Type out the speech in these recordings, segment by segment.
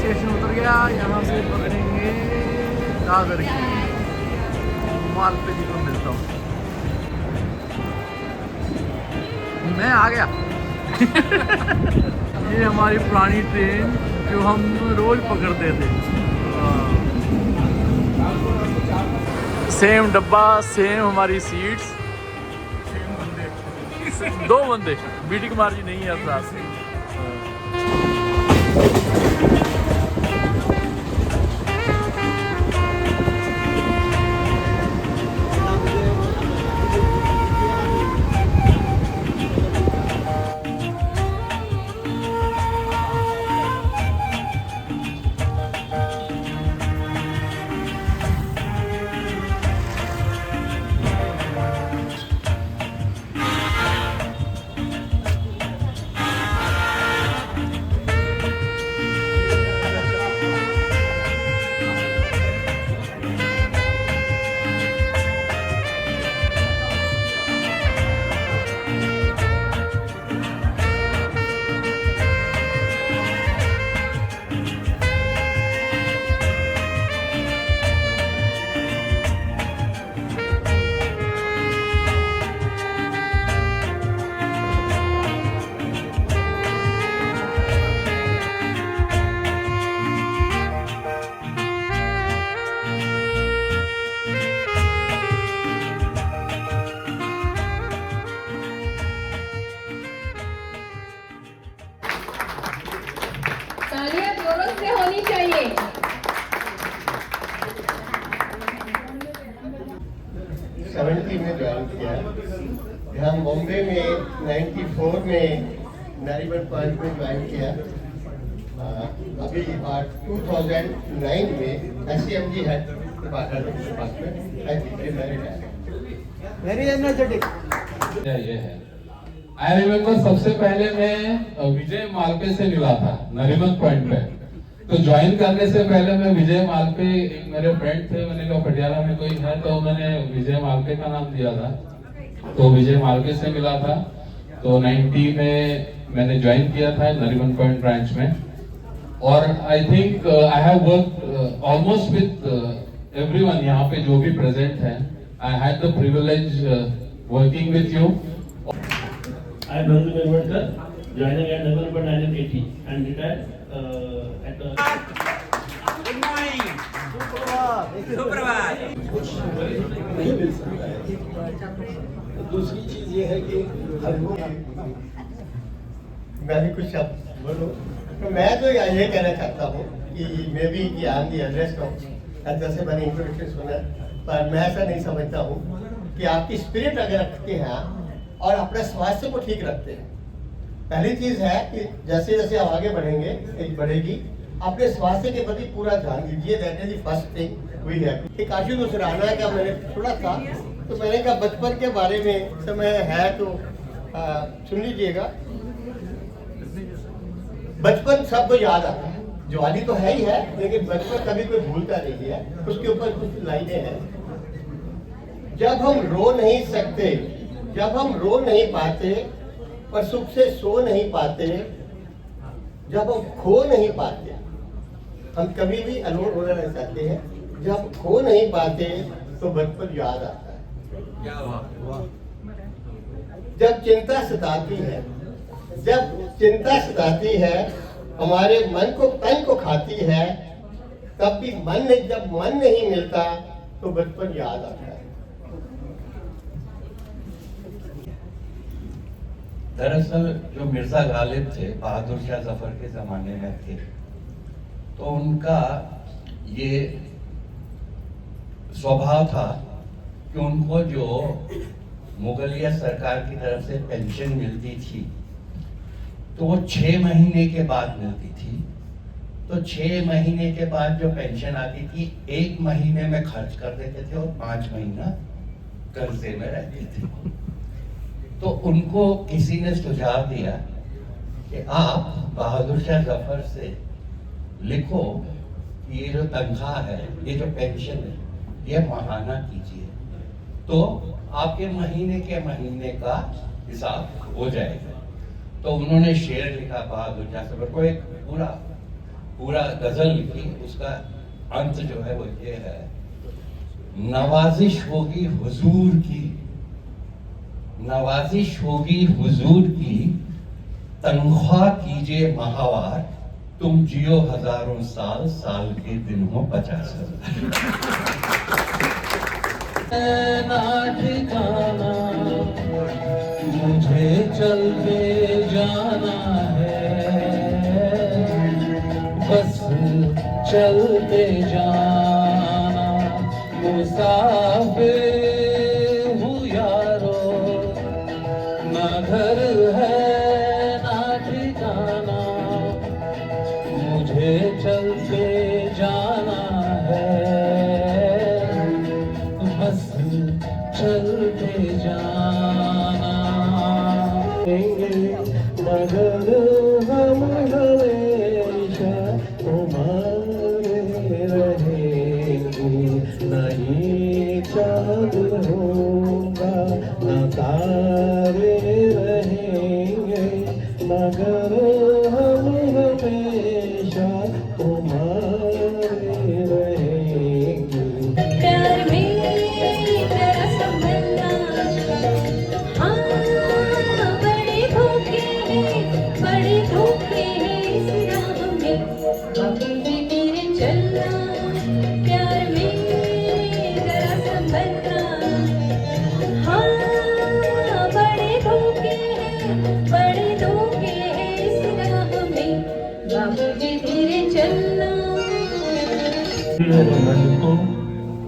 Station उतर गया। यहाँ से पकड़ेंगे दादर की। मालपे जी को मिलता हूँ। मैं आ गया। ये हमारी पुरानी ट्रेन जो हम रोज पकड़ते थे। सेम डब्बा, सेम हमारी सीट्स, सेम बंदे, 2 बंदे। बीटी कुमार जी नहीं है साथ में। तालियां जोरों से होनी चाहिए। 70 में ज्वाइन किया। यहाँ बॉम्बे में 94 में नारीबन पॉइंट में ज्वाइन किया। अभी 2009 में SCMG है वेरी एनर्जेटिक। ये है आई रिमेम्बर सबसे पहले मैं विजय मालपे से मिला था नरीमन पॉइंट पे। तो ज्वाइन करने से पहले मैं विजय मालपे, एक मेरे फ्रेंड थे, मैंने कहा पटियाला में कोई है तो मैंने विजय मालपे का नाम दिया था। तो विजय मालपे से मिला था। तो 90 में मैंने ज्वाइन किया था नरीमन पॉइंट ब्रांच में। और I think I have work almost with everyone यहाँ पे जो भी प्रेजेंट है। I had the privilege working with you. I am Nandu Melwadkar, joining at November 1980 and retired at the... Good morning. सुप्रभात। दूसरी चीज ये है कि मैं भी कुछ शब्द बोलूं तो मैं तो ये कहना चाहता हूँ कि मे बी कि I am the address of, जैसे मैंने इंट्रोडक्शन सुना, पर मैं ऐसा नहीं समझता हूँ कि आपकी स्पिरिट अगर रखते हैं और अपने स्वास्थ्य को ठीक रखते हैं। पहली चीज है कि जैसे जैसे आप आगे बढ़ेंगे, एज बढ़ेगी, अपने स्वास्थ्य के प्रति पूरा ध्यान दीजिए। That is the first thing we have. एक आशु को सराहना का मैंने सुना था तो मैंने कहा बचपन के बारे में समय है तो सुन लीजिएगा। बचपन सबको याद आता है, जवानी तो है ही है, लेकिन बचपन कभी कोई भूलता नहीं है। उसके ऊपर कुछ लाइनें हैं। जब हम रो नहीं सकते, जब हम रो नहीं पाते और सुख से सो नहीं पाते, जब हम खो नहीं पाते, हम कभी भी अलोन होना नहीं चाहते हैं। जब खो नहीं पाते तो बचपन याद आता है। जब चिंता सताती है, जब चिंता सताती है, हमारे मन को तन को खाती है, तब भी जब मन नहीं मिलता तो बचपन याद आता है। दरअसल जो मिर्जा गालिब थे, बहादुर शाह जफर के जमाने में थे, तो उनका ये स्वभाव था कि उनको जो मुगलिया सरकार की तरफ से पेंशन मिलती थी तो वो 6 महीने के बाद मिलती थी। तो 6 महीने के बाद जो पेंशन आती थी 1 महीने में खर्च कर देते थे और 5 महीना कर्जे में रहते थे। तो उनको किसी ने सुझाव दिया कि आप बहादुर शाह जफर से लिखो कि ये जो तनख्वाह है, ये जो पेंशन है, ये माहाना कीजिए तो आपके महीने के महीने का हिसाब हो जाएगा। तो उन्होंने शेर लिखा बहादुर शाह जफर को, एक पूरा पूरा गजल लिखी, उसका अंत जो है वो ये है, नवाजिश होगी हुजूर की, नवाजिश होगी हुजूर की, तनख्वाह कीजिए माहवार, तुम जियो हजारों साल, साल के दिन हो 50 ना ठिकाना, मुझे चलते जाना है, बस चलते जाना, मुसाफिर हूँ यारो, ना घर है ना ठिकाना, मुझे चलते जाना है, बस चलते जाना। मगर हम हमेशा तुम्हारे रहेंगे, नहीं चाँद होगा न तारे रहेंगे, मगर हम हमेशा तुम्हारे रहेंगे। प्यार में तेरा संभलना, हाँ बड़े धोखे हैं इस राह में, बाबू जी मेरे चलना। प्यार में तेरा संभलना, हाँ बड़े धोखे हैं इस राह में, बाबू जी मेरे चलना। मेरे मन को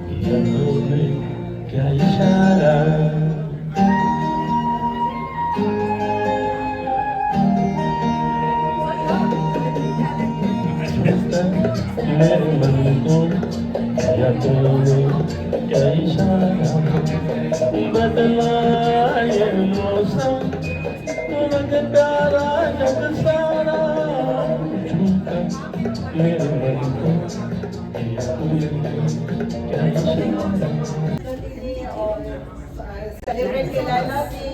किया तूने क्या इशारा, मेरे मन को किया तूने क्या इशारा, बदला ये मौसम लग प्यारा जग सारा, झूठा मेरे मन को किया तूने क्या इशारा। सेलिब्रेट केलेला की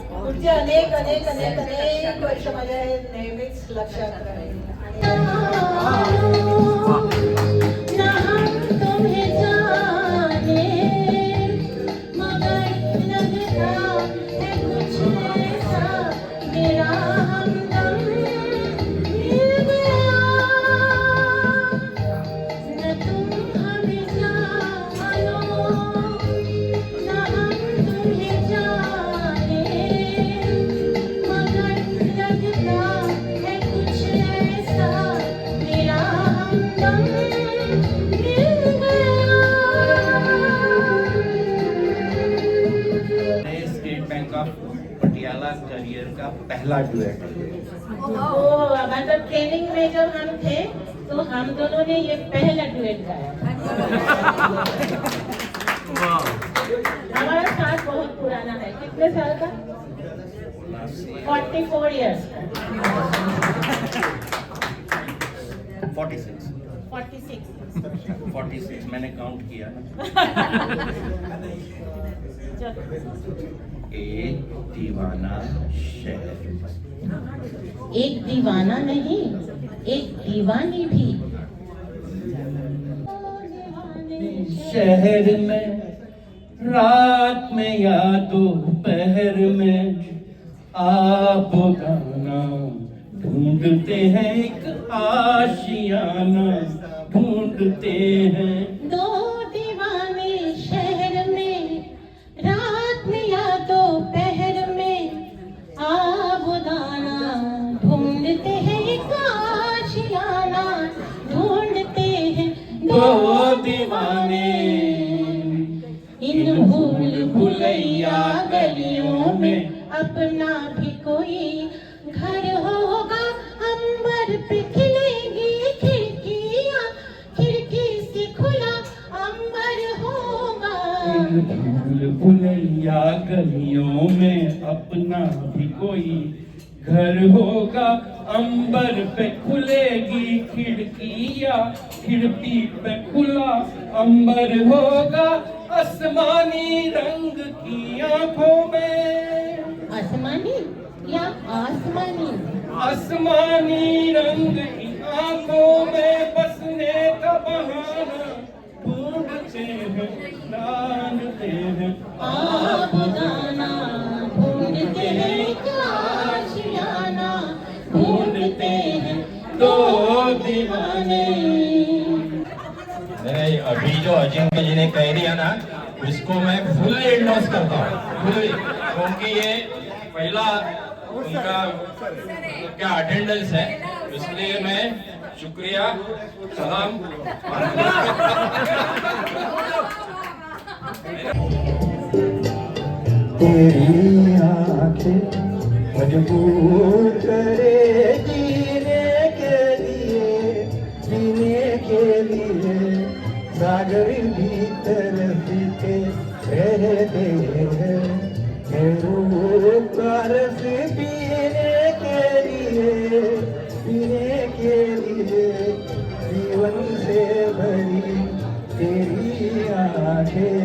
पुढचे अनेक अनेक अनेक अनेक वर्ष माझ्या नेहमीच लक्षात राहील। ना हम तुम्हें जाने, मगर लगता है कुछ ऐसा, मेरा हमदम मिल गया। न तुम हमें जानो, ना हम तुम्हें जाने, मगर लगता है कुछ ऐसा, मेरा हमदम मिल गया। State bank of Patiala career का पहला डुएट। मतलब ट्रेनिंग में जब हम थे तो हम दोनों ने ये पहला डुएट गाया। हमारा साथ बहुत पुराना है। कितने साल का? 44 इयर्स का। 46 46 मैंने काउंट किया ना। एक दीवाना शहर, एक दीवाना नहीं, एक दीवानी भी। शहर में रात में या दोपहर में आप गाना ढूंढते हैं, एक आशियाना ढूंढते हैं। दो दीवाने शहर में रात में या दोपहर में आबुदाना ढूंढते हैं, एक आशियाना ढूंढते हैं। दो दीवाने इन भूल भुलैया गलियों में अपना भी कोई घर होगा, अंबर पे खिलेगी खिड़कियां, खिड़की से खुला अंबर होगा। भूल भुलैया गलियों में अपना भी कोई घर होगा, अंबर पे खुलेगी खिड़कियां, खिड़की पे खुला अंबर होगा। आसमानी रंग की आंखों में, आसमानी या आसमानी? आसमानी रंग की जानते हैं आप गाना ढूंढते हैं क्या आशियाना ढूंढते हैं दो दीवाने। नहीं, अभी जो अजिंक्य जी ने कह दिया ना, उसको मैं फुल्ली एंडोर्स करता हूँ, फुल्ली, क्योंकि ये पहला उनका क्या अटेंडेंस है, इसलिए मैं शुक्रिया सलाम। तेरी आंखें मजबूर करे जीने के लिए सागर भी तरफते रहते हैं का रस पीने के लिए जीवन से भरी तेरी आंखें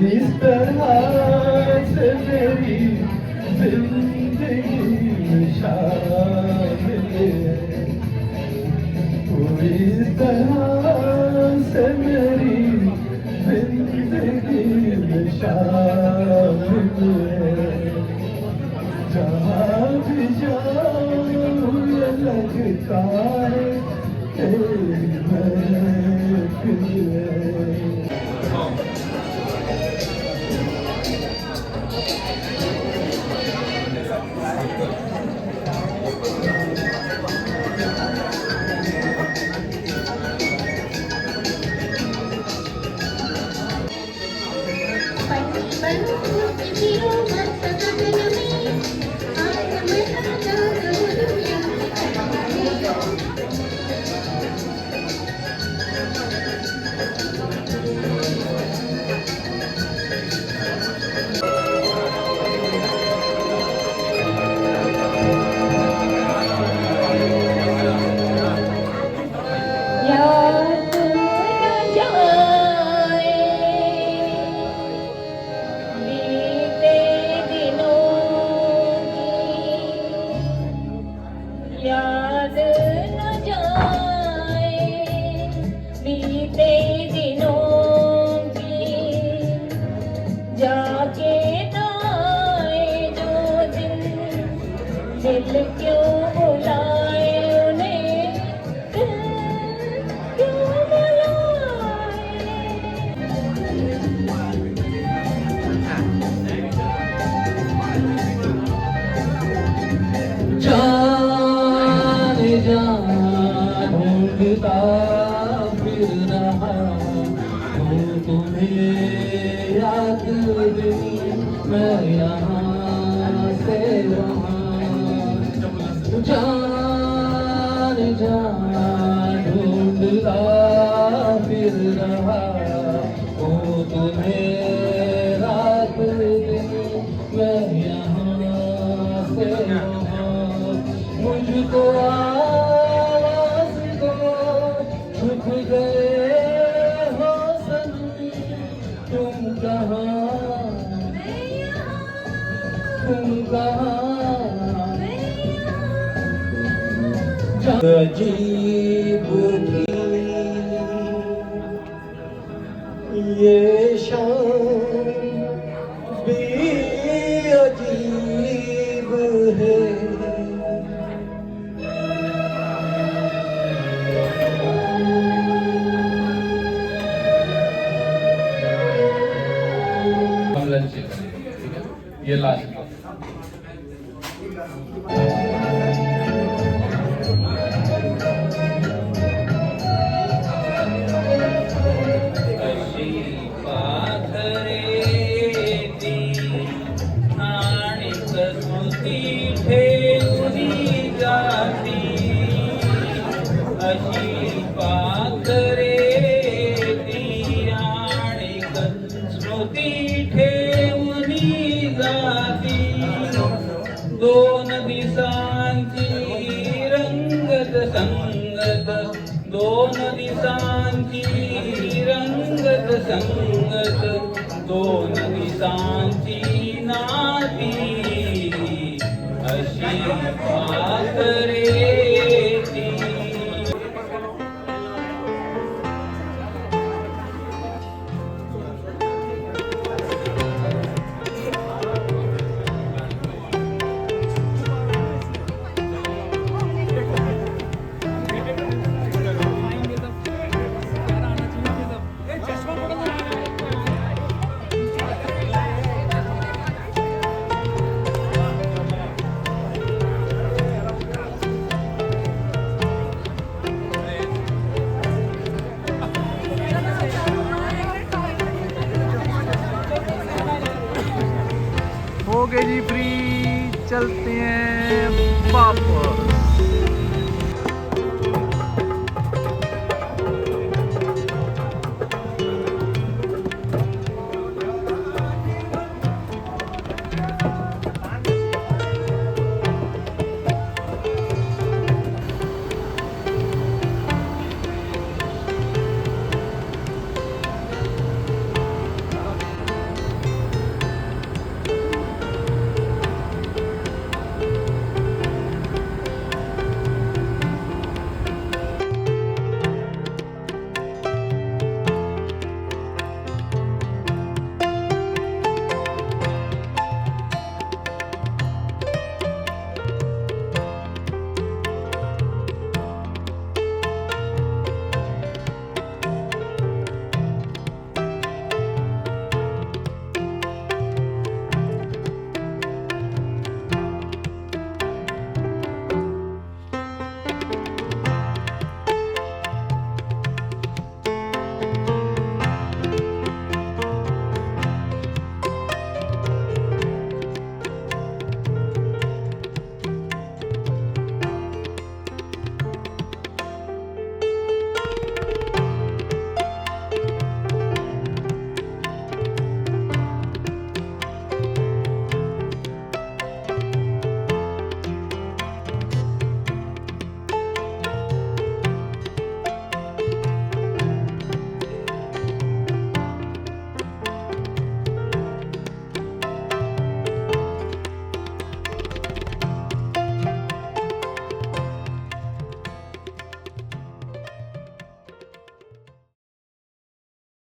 इस तरह से मेरी जिंदगी में शामिल है, इस तरह से मेरी जिंदगी में शामिल है। जहाँ भी जाऊँ ये लगता है तेरी महफिल है। याद न जाए बीते दिनों की, जाके आए जो दिन, दिल क्यों बुलाए उन्हें, दिल क्यों बुलाए। ढूंढता फिर रहा हूँ तुम्हें, याद नहीं मैं यहाँ से वहाँ, जान ढूंढता फिर रहा हूँ तुम्हें, रात दिन मैं यहाँ से वहाँ, मुझको आवाज़ दो छुप गए हो सनम, तुम कहाँ, तुम कहाँ। अजीब थी ये शाम भी अजीब है, हम लंच करेंगे, ठीक है, ये लास्ट दोन दिसा दोन दिसांची रंगत संगत, दोन दिसांची नाती, अशी बात रे ती. हो गए जी फ्री, चलते हैं वापस।